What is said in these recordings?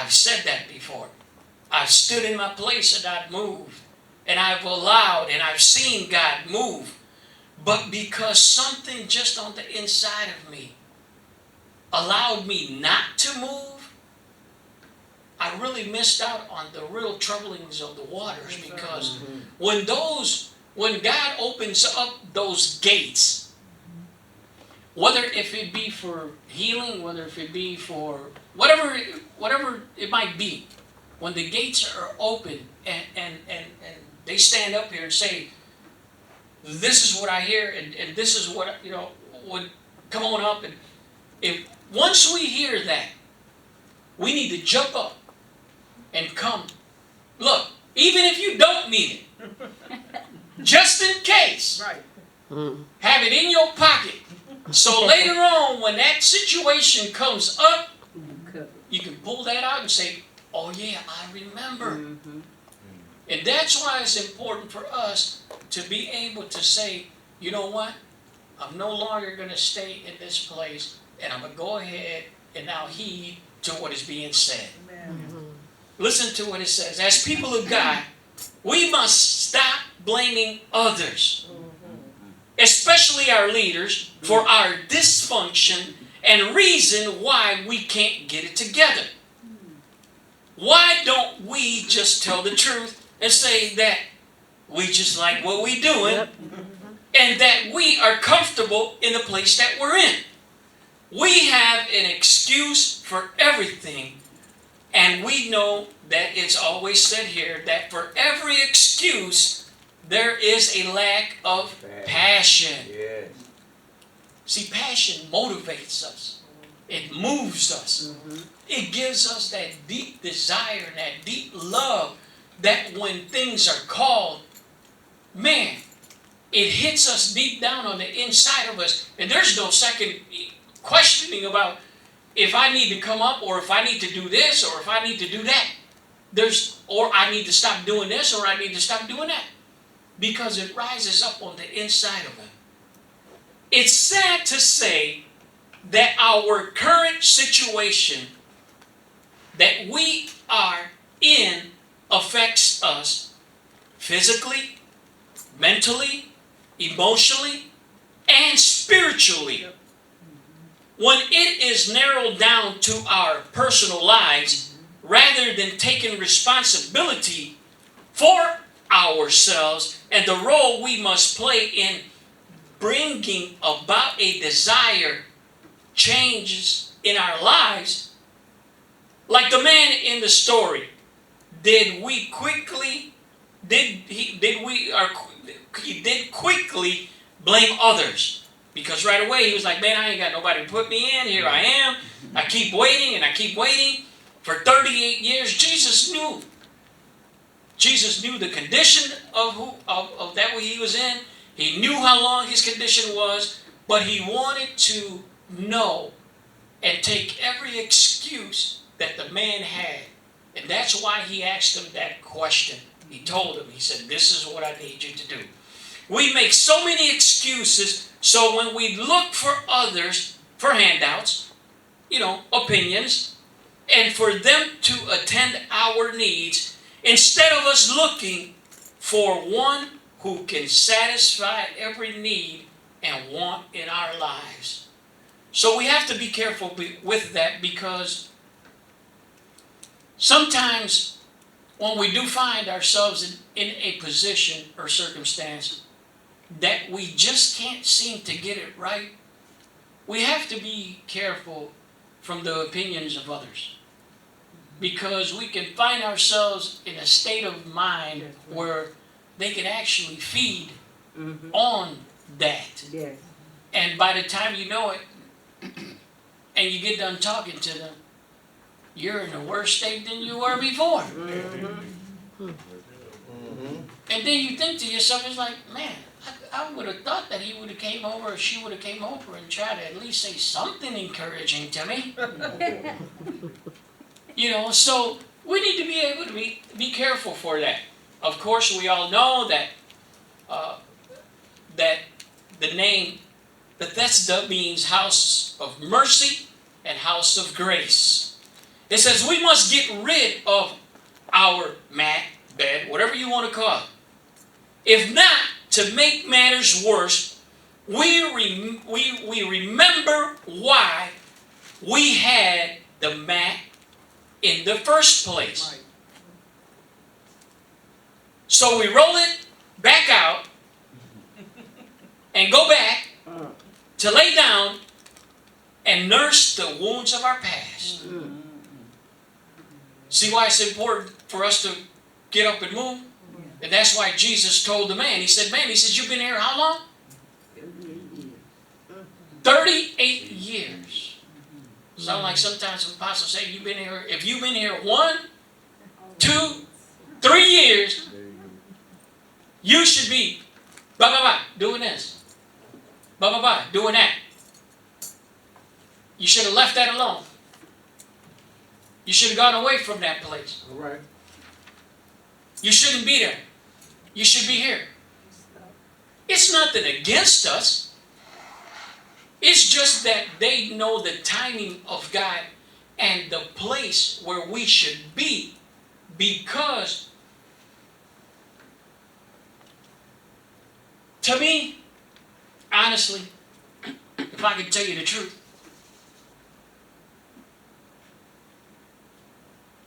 I've said that before. I've stood in my place and I've moved. And I've allowed and I've seen God move. But because something just on the inside of me allowed me not to move, I really missed out on the real troublings of the waters. Because when God opens up those gates, whether if it be for healing, whether if it be for whatever it might be, when the gates are open and they stand up here and say, this is what I hear and this is what, would come on up. And if once we hear that, we need to jump up and come. Look, even if you don't need it, just in case, Right. have it in your pocket. So later on, when that situation comes up, you can pull that out and say, oh yeah, I remember. And that's why it's important for us to be able to say, you know what? I'm no longer going to stay in this place, and I'm going to go ahead and now heed to what is being said. Amen. Listen to what it says. As people of God, we must stop blaming others, especially our leaders, for our dysfunction and reason why we can't get it together. Why don't we just tell the truth and say that we just like what we're doing and that we are comfortable in the place that we're in? We have an excuse for everything, and we know that it's always said here that for every excuse there is a lack of passion. Yes. See, passion motivates us. It moves us. It gives us that deep desire and that deep love that when things are called, man, it hits us deep down on the inside of us. And there's no second questioning about if I need to come up or if I need to do this or if I need to do that. Or I need to stop doing this or I need to stop doing that. Because it rises up on the inside of him. It's sad to say that our current situation that we are in affects us physically, mentally, emotionally, and spiritually. When it is narrowed down to our personal lives, rather than taking responsibility for ourselves and the role we must play in bringing about a desired changes in our lives, like the man in the story, he did quickly blame others. Because right away he was like, man, I ain't got nobody to put me in. Here I am. I keep waiting and I keep waiting. For 38 years, Jesus knew. Jesus knew the condition of that what he was in. He knew how long his condition was. But he wanted to know and take every excuse that the man had. And that's why he asked him that question. He told him, he said, this is what I need you to do. We make so many excuses, so when we look for others for handouts, opinions, and for them to attend our needs, instead of us looking for one who can satisfy every need and want in our lives. So we have to be careful with that, because sometimes when we do find ourselves in a position or circumstance that we just can't seem to get it right, we have to be careful from the opinions of others. Because we can find ourselves in a state of mind where they can actually feed on that. Yes. And by the time you know it, and you get done talking to them, you're in a worse state than you were before. And then you think to yourself, it's like, man, I would have thought that he would have came over or she would have came over and tried to at least say something encouraging to me. So we need to be able to be careful for that. Of course, we all know that that the name Bethesda means house of mercy and house of grace. It says we must get rid of our mat, bed, whatever you want to call it. If not, to make matters worse, we remember why we had the mat in the first place. Right. So we roll it back out and go back to lay down and nurse the wounds of our past. See why it's important for us to get up and move? And that's why Jesus told the man, he said, man, he says, you've been here how long? 38 years. Sound like sometimes the apostles say, you've been here, if you've been here 1, 2, 3 years, you should be doing this. Doing that. You should have left that alone. You should have gone away from that place. All right. You shouldn't be there. You should be here. It's nothing against us. It's just that they know the timing of God and the place where we should be, because to me, honestly, if I could tell you the truth,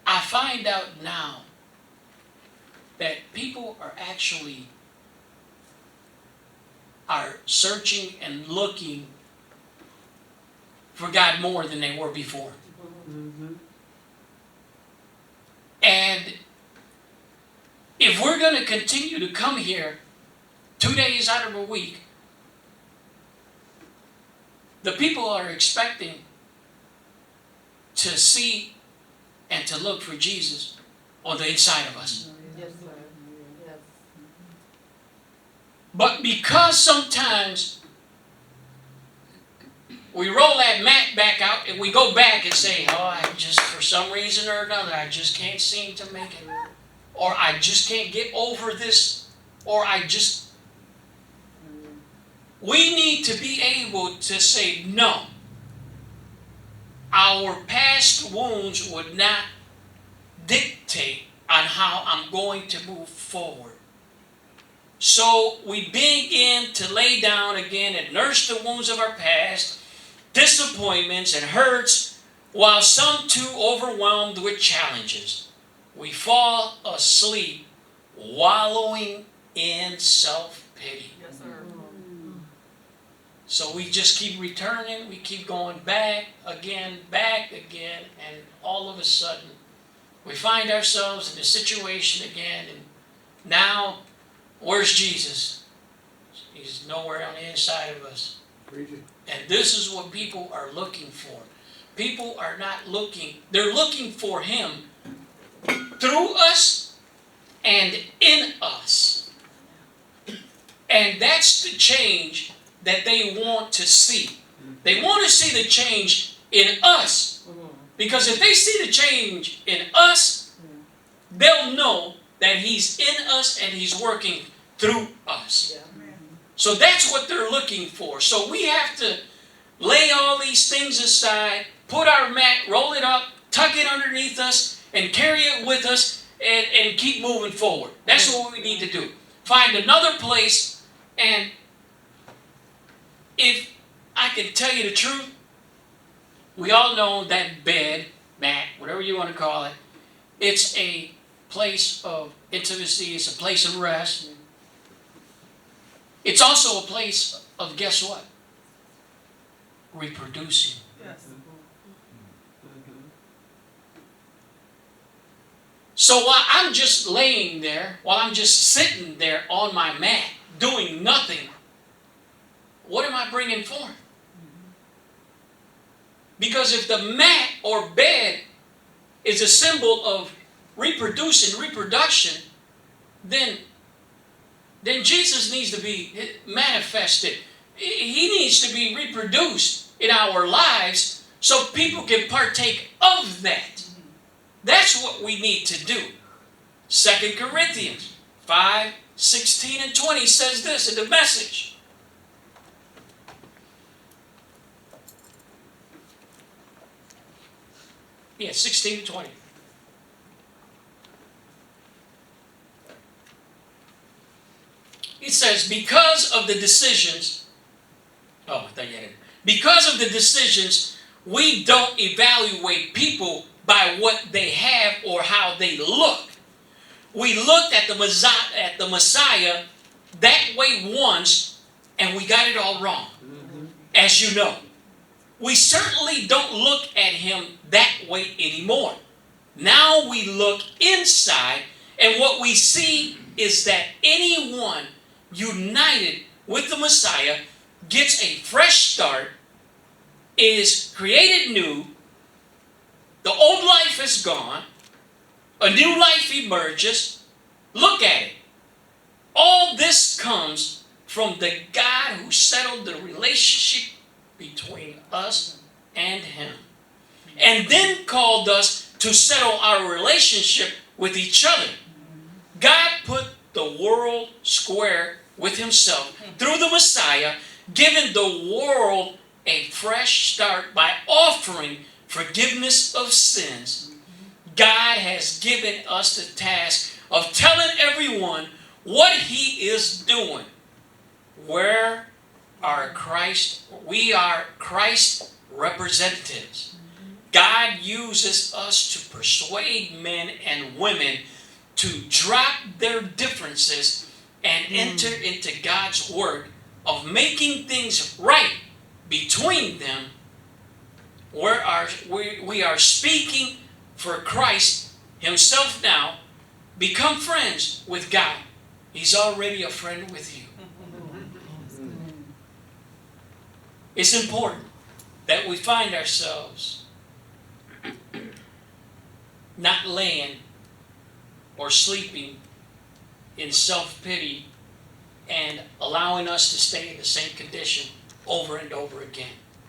I find out now that people are searching and looking for God more than they were before. Mm-hmm. And if we're going to continue to come here 2 days out of a week, the people are expecting to see and to look for Jesus on the inside of us. Yes, sir. Yes. But because sometimes we roll that mat back out and we go back and say, oh, I just, for some reason or another, I just can't seem to make it. Or I just can't get over this. Or we need to be able to say, no. Our past wounds would not dictate on how I'm going to move forward. So we begin to lay down again and nurse the wounds of our past, disappointments and hurts, while some too overwhelmed with challenges. We fall asleep wallowing in self-pity. Yes, sir. So we just keep returning, we keep going back again, and all of a sudden, we find ourselves in a situation again, and now, where's Jesus? He's nowhere on the inside of us. And this is what people are looking for. People are not looking, they're looking for Him through us and in us. And that's the change that they want to see. They want to see the change in us. Because if they see the change in us, they'll know that He's in us and He's working through us. Yeah. So that's what they're looking for. So we have to lay all these things aside, put our mat, roll it up, tuck it underneath us, and carry it with us, and keep moving forward. That's what we need to do. Find another place, and if I can tell you the truth, we all know that bed, mat, whatever you want to call it, it's a place of intimacy, it's a place of rest. It's also a place of, guess what? Reproducing. Yes. So while I'm just laying there, while I'm just sitting there on my mat, doing nothing, what am I bringing forth? Because if the mat or bed is a symbol of reproduction, then Jesus needs to be manifested. He needs to be reproduced in our lives so people can partake of that. That's what we need to do. 2 Corinthians 5, 16 and 20 says this in the Message. Yeah, 16 to 20. It says, because of the decisions, because of the decisions, we don't evaluate people by what they have or how they look. We looked at the Messiah that way once, and we got it all wrong, as you know. We certainly don't look at him that way anymore. Now we look inside, and what we see is that anyone united with the Messiah gets a fresh start, is created new, the old life is gone, a new life emerges. Look at it. All this comes from the God who settled the relationship between us and him, and then called us to settle our relationship with each other. God put the world square with himself through the Messiah, giving the world a fresh start by offering forgiveness of sins. God has given us the task of telling everyone what he is doing. We are Christ representatives. God uses us to persuade men and women to drop their differences and enter into God's work of making things right between them. We are speaking for Christ himself now. Become friends with God. He's already a friend with you. It's important that we find ourselves not laying or sleeping in self-pity and allowing us to stay in the same condition over and over again.